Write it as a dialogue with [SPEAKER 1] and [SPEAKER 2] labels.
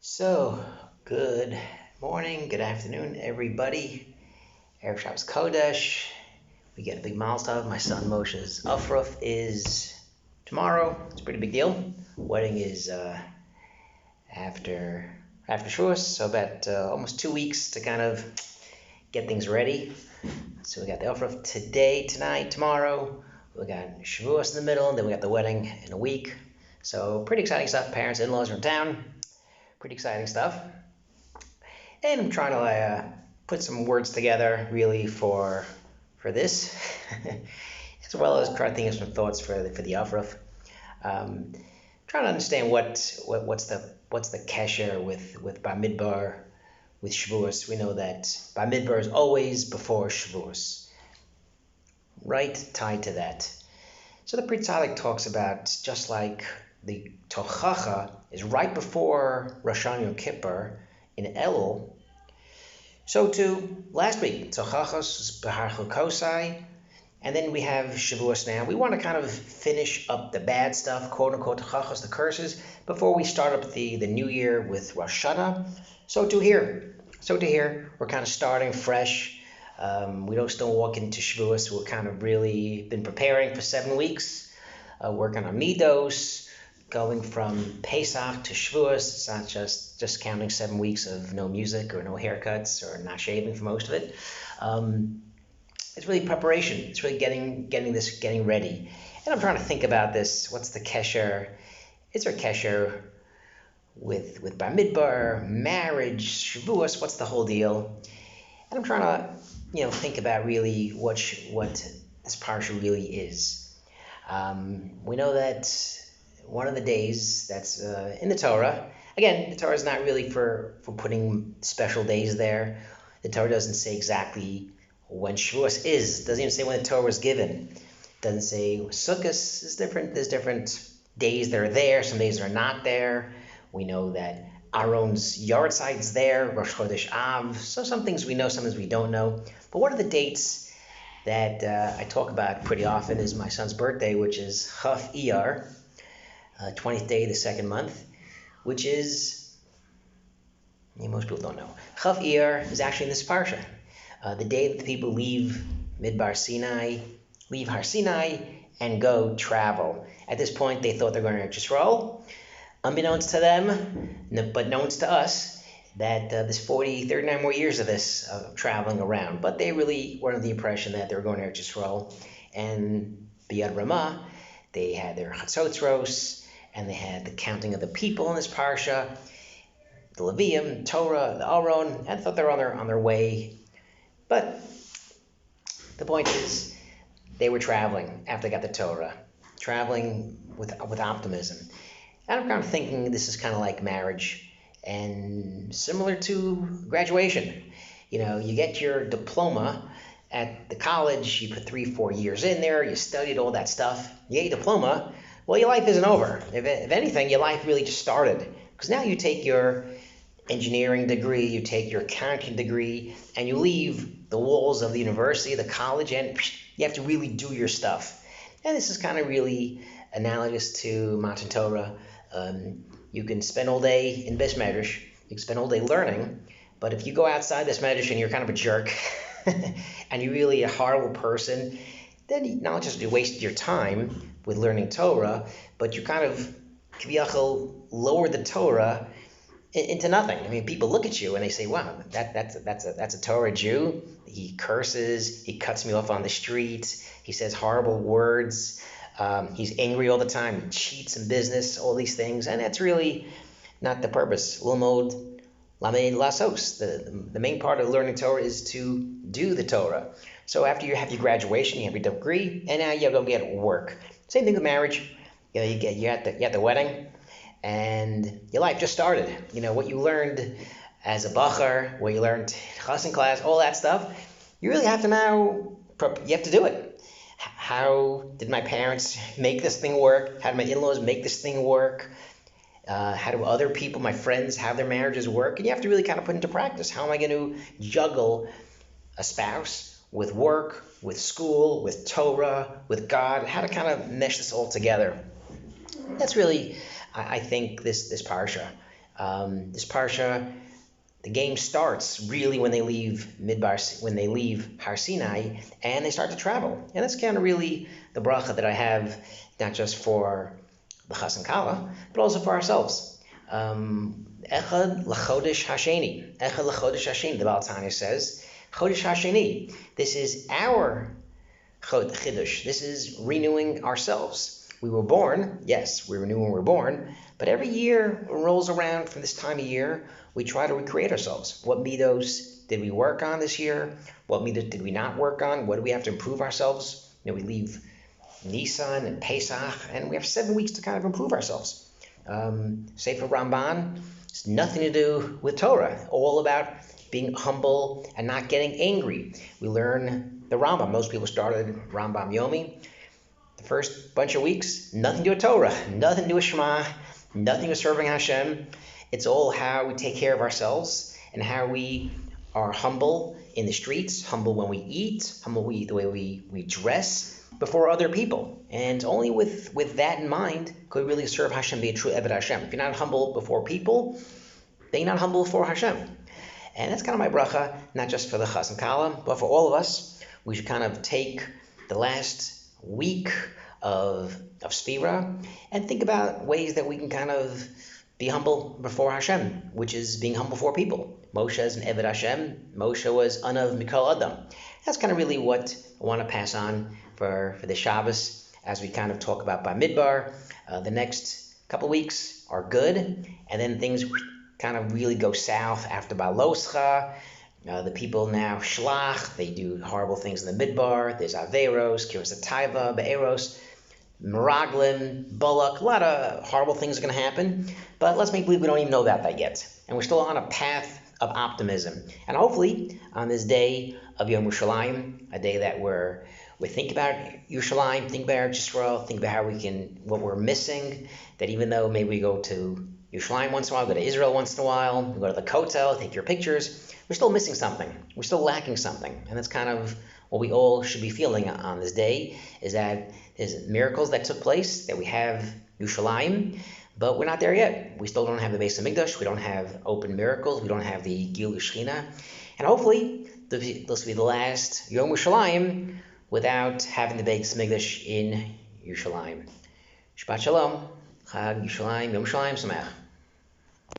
[SPEAKER 1] So, good morning, good afternoon, everybody. Erev Shabbos Kodesh. We get a big milestone. My son Moshe's aufruf is tomorrow. It's a pretty big deal. Wedding is after Shavuos, so about almost 2 weeks to kind of get things ready. So we got the aufruf today, tonight, tomorrow. We got Shavuos in the middle, and then we got the wedding in a week. So pretty exciting stuff. Parents, in-laws are in town. Pretty exciting stuff. And I'm trying to put some words together really for this, as well as trying to think of some thoughts for the aufruf. Trying to understand what's the kesher with bamidbar, with Shavuos. We know that bamidbar is always before Shavuos, right? Tied to that. So the Pri Tzaddik talks about just like the tochacha is right before Rosh Hashanah Yom Kippur in Elul. So too, last week, tochachos behar chukosai, and then we have Shavuos now. We want to kind of finish up the bad stuff, quote unquote, tochachos, the curses, before we start up the new year with Rosh Hashanah. So too here, we're kind of starting fresh. We don't still walk into Shavuos. We're kind of really been preparing for 7 weeks, working on midos, going from Pesach to Shavuos. It's not just counting 7 weeks of no music or no haircuts or not shaving for most of it. It's really preparation. It's really getting ready. And I'm trying to think about this. What's the kesher? Is there a kesher with bamidbar, marriage, Shavuos? What's the whole deal? And I'm trying to think about really what this parsha really is. We know that one of the days that's in the Torah. Again, the Torah is not really for putting special days there. The Torah doesn't say exactly when Shavuos is. It doesn't even say when the Torah was given. It doesn't say Sukkot is different. There's different days that are there. Some days are not there. We know that Aaron's yard site's there, Rosh Chodesh Av. So some things we know, some things we don't know. But what are the dates that I talk about pretty often is my son's birthday, which is Chaf Iyar, 20th day of the second month, which is, most people don't know. Chaf Iyar is actually in this parsha. The day that the people leave Har Sinai, and go travel. At this point, they thought they're going to Yisrael. Unbeknownst to them, but known to us, that there's 39 more years of this traveling around. But they really were under the impression that they were going to Yisrael. And B'Yad Ramah, they had their Chatzotzros, and they had the counting of the people in this parsha, the Levium, Torah, the Aaron, and thought they were on their way. But the point is, they were traveling after they got the Torah, traveling with optimism. And I'm kind of thinking this is kind of like marriage and similar to graduation. You get your diploma at the college, you put 3-4 years in there, you studied all that stuff, you get your diploma. Well, your life isn't over. If anything, your life really just started. Because now you take your engineering degree, you take your accounting degree, and you leave the walls of the university, the college, and you have to really do your stuff. And this is kind of really analogous to Matan Torah. You can spend all day in Beis Medrash, you can spend all day learning, but if you go outside this Medrash and you're kind of a jerk, and you're really a horrible person, then you not just you wasted your time with learning Torah, but you kind of k'viyachol lower the Torah into nothing. I mean, people look at you and they say, "Wow, that's a Torah Jew. He curses, he cuts me off on the street, he says horrible words, he's angry all the time, he cheats in business, all these things," and that's really not the purpose. Lilmod lamed lasos. The main part of learning Torah is to do the Torah. So after you have your graduation, you have your degree, and now you're going to get work. Same thing with marriage. You're at the wedding, and your life just started. What you learned as a bachar, what you learned in chassan class, all that stuff, you really have to now, you have to do it. How did my parents make this thing work? How did my in-laws make this thing work? How do other people, my friends, have their marriages work? And you have to really kind of put into practice. How am I going to juggle a spouse with work, with school, with Torah, with God? How to kind of mesh this all together? That's really, I think, this parsha. This parsha, the game starts really when they leave Midbar, when they leave Har Sinai, and they start to travel. And that's kind of really the bracha that I have, not just for the Chas and Kala, but also for ourselves. Echad l'chodesh hasheni. Echad l'chodesh hasheni, the Baal Tanya says. Chodesh hasheni. This is our chidush. This is renewing ourselves. We were born, yes, we renew when we're born, but every year rolls around from this time of year, we try to recreate ourselves. What midos did we work on this year? What midos did we not work on? What do we have to improve ourselves? We leave Nisan and Pesach, and we have 7 weeks to kind of improve ourselves. Sefer Ramban has nothing to do with Torah, all about being humble and not getting angry. We learn the Rambam. Most people started Rambam Yomi. The first bunch of weeks, nothing to do with Torah, nothing to do with Shema, nothing with serving Hashem. It's all how we take care of ourselves and how we are humble in the streets, humble when we eat, humble the way we dress before other people. And only with that in mind could we really serve Hashem, be a true Eved Hashem. If you're not humble before people, then you're not humble before Hashem. And that's kind of my bracha, not just for the Chas and Kala, but for all of us. We should kind of take the last week of Sfira and think about ways that we can kind of be humble before Hashem, which is being humble before people. Moshe is an Eved Hashem. Moshe was Anav Mikol Adam. That's kind of really what I want to pass on for the Shabbos as we kind of talk about bamidbar. The next couple weeks are good, and then things kind of really go south after Baloscha. The people now shlach, they do horrible things in the midbar. There's averos, kiras atayva, be'eros, meraglim, bullock. A lot of horrible things are going to happen, but let's make believe we don't even know about that yet. And we're still on a path of optimism. And hopefully, on this day of Yom Yerushalayim, a day that we think about Yerushalayim, think about Yisrael, think about how what we're missing, that even though maybe we go to Yerushalayim once in a while, go to Israel once in a while, we go to the Kotel, take your pictures, we're still missing something. We're still lacking something. And that's kind of what we all should be feeling on this day, is that there's miracles that took place, that we have Yerushalayim, but we're not there yet. We still don't have the Beis HaMikdash, we don't have open miracles, we don't have the Gilui Shechina, and hopefully this will be the last Yom Yerushalayim without having the Beis HaMikdash in Yerushalayim. Shabbat Shalom, Chag Yerushalayim, Yom Yerushalayim Sameach.